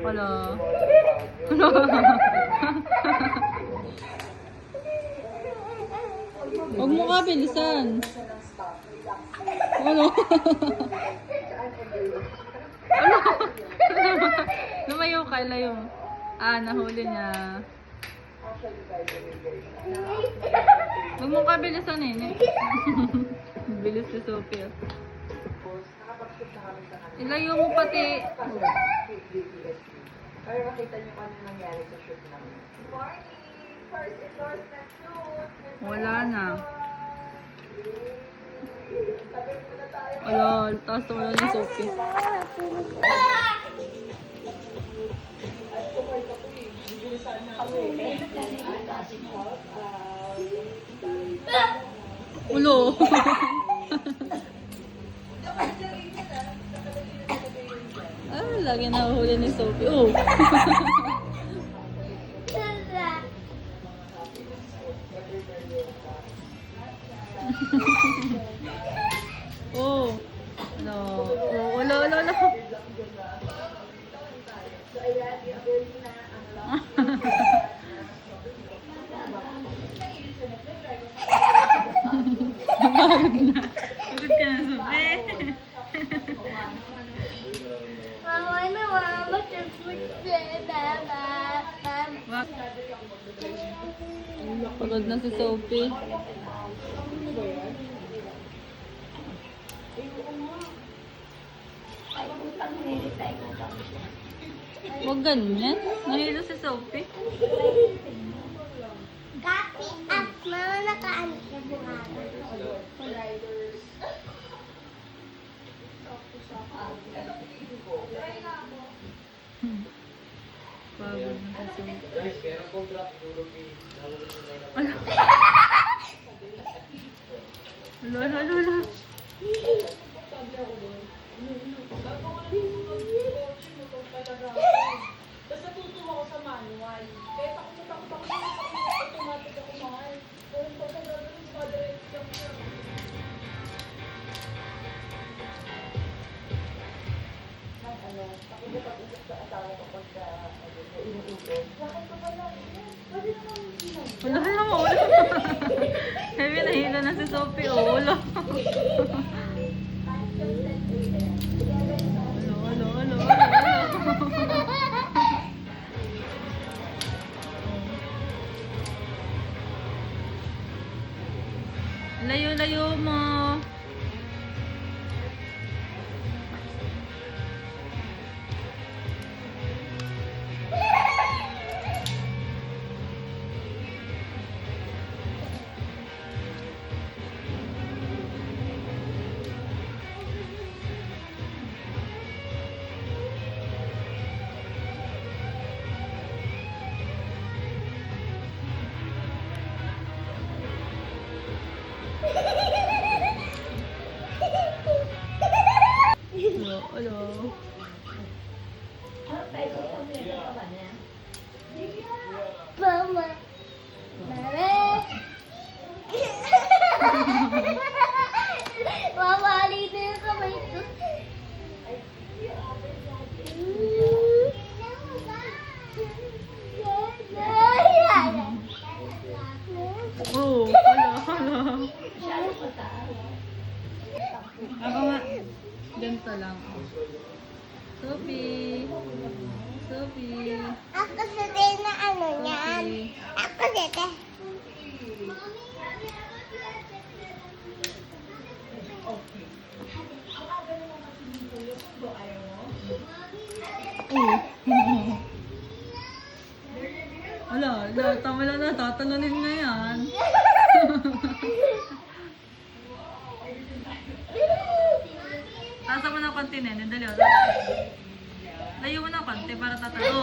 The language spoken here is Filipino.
Wala. Huwag mo ka, bilisan. Ano? Lumayo ka, layo. Nahuli niya. Huwag mo ka, bilisan eh. Bilis si Sophia. Ilayo mo pati. Para makita niyo kung ano nangyari sa shoot namin. Morning! First endorsement shoot! Wala na. Wala, taas na wala ni Sophie. Ulo. Lagi nahuhuli ni Sophie. Oh. Oh. No. Oh, wala. Pagod na. Pagod ka na, Sophie. Pagod na si Sophie. Huwag ganyan. Nahilo si Sophie. Copy up. Mama, nakaanit na bunganga. Pagod na si Sophie. Lala. Basta tutuwa ko sa manual. Kaya takot ako sa automatic ako mahal. Kung pagkagano'n sa direction niya. Nakikipag-usap sa asawa ko pagka inuutos. Bakit ko pala? Pwede naman hindi lang. Wala. Heavy, nahilo na si Sophie. Oh, wala. Layo mo. Hello. Mama. Mama, alin na yung kamay ko. Oh, hala. Ako nga. Ganito lang. Sophie. Ako sa din na ano niyan. Sophie. Ako dito. Wala, tama lang na, tatalanin na yan. Tasa mo na konti, Nene, dali. Layo mo na konti para tatalo.